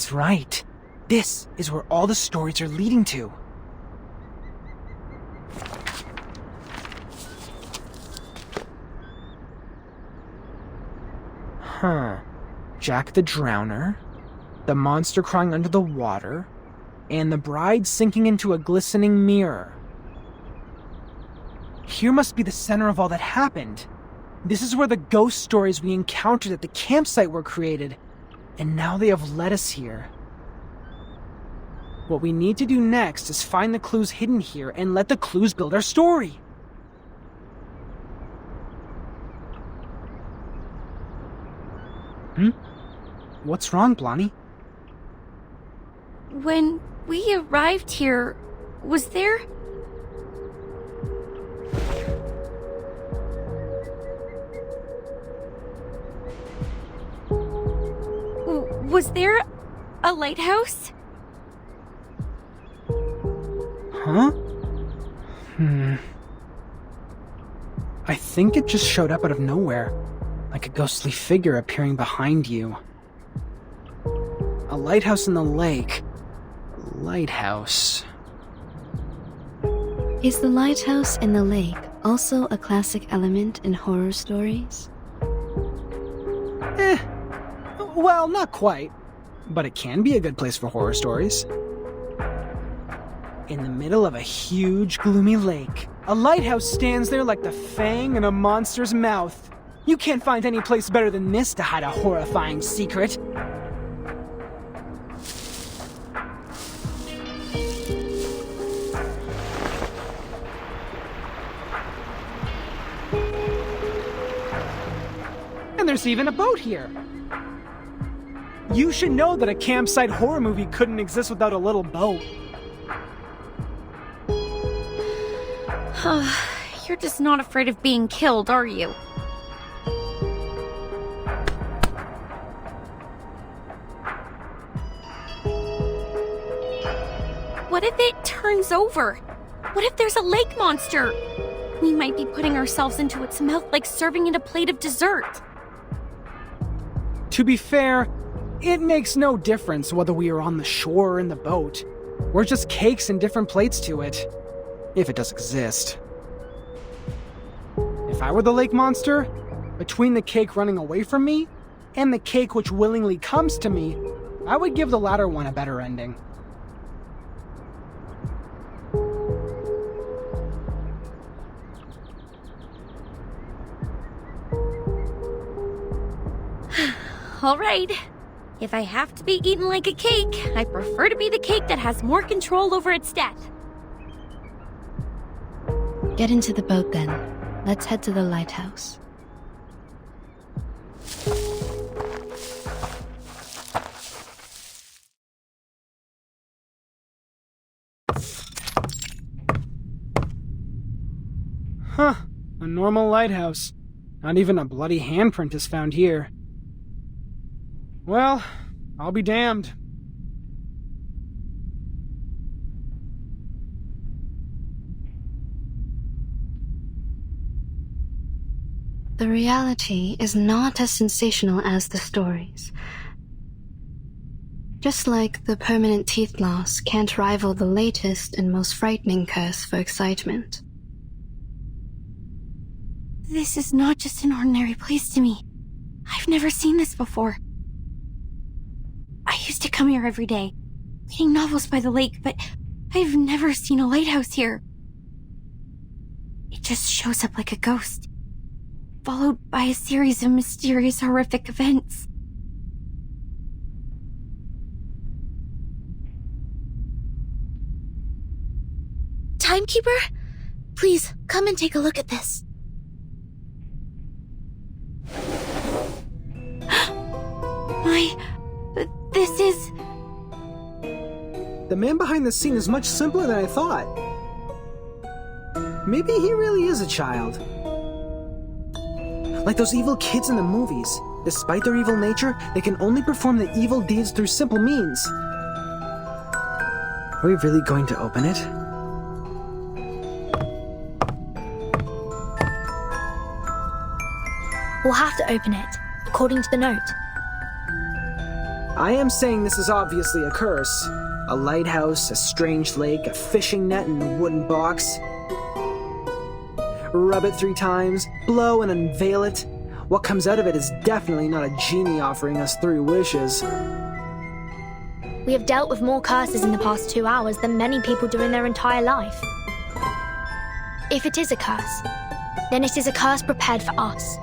That's right. This is where all the stories are leading to. Jack the Drowner, the monster crying under the water, and the bride sinking into a glistening mirror. Here must be the center of all that happened. This is where the ghost stories we encountered at the campsite were created, and now they have led us here. What we need to do next is find the clues hidden here and let the clues build our story. What's wrong, Blondie? When we arrived here, was there... Was there a lighthouse? Huh? I think it just showed up out of nowhere, like a ghostly figure appearing behind you. A lighthouse in the lake. Lighthouse. Is the lighthouse in the lake also a classic element in horror stories? Well, not quite. But it can be a good place for horror stories. In the middle of a huge, gloomy lake, a lighthouse stands there like the fang in a monster's mouth. You can't find any place better than this to hide a horrifying secret. And there's even a boat here. You should know that a campsite horror movie couldn't exist without a little boat. You're just not afraid of being killed, are you? What if it turns over? What if there's a lake monster? We might be putting ourselves into its mouth like serving it a plate of dessert. To be fair, it makes no difference whether we are on the shore or in the boat. We're just cakes and different plates to it. If it does exist. If I were the lake monster, between the cake running away from me and the cake which willingly comes to me, I would give the latter one a better ending. All right. If I have to be eaten like a cake, I prefer to be the cake that has more control over its death. Get into the boat then. Let's head to the lighthouse. Huh, a normal lighthouse. Not even a bloody handprint is found here. Well, I'll be damned. The reality is not as sensational as the stories. Just like the permanent teeth loss can't rival the latest and most frightening curse for excitement. This is not just an ordinary place to me. I've never seen this before. I used to come here every day, reading novels by the lake, but I've never seen a lighthouse here. It just shows up like a ghost, followed by a series of mysterious, horrific events. Timekeeper? Please, come and take a look at this. This is... The man behind the scene is much simpler than I thought. Maybe he really is a child. Like those evil kids in the movies. Despite their evil nature, they can only perform the evil deeds through simple means. Are we really going to open it? We'll have to open it, according to the note. I am saying this is obviously a curse. A lighthouse, a strange lake, a fishing net, and a wooden box. Rub it 3 times, blow and unveil it. What comes out of it is definitely not a genie offering us 3 wishes. We have dealt with more curses in the past 2 hours than many people do in their entire life. If it is a curse, then it is a curse prepared for us.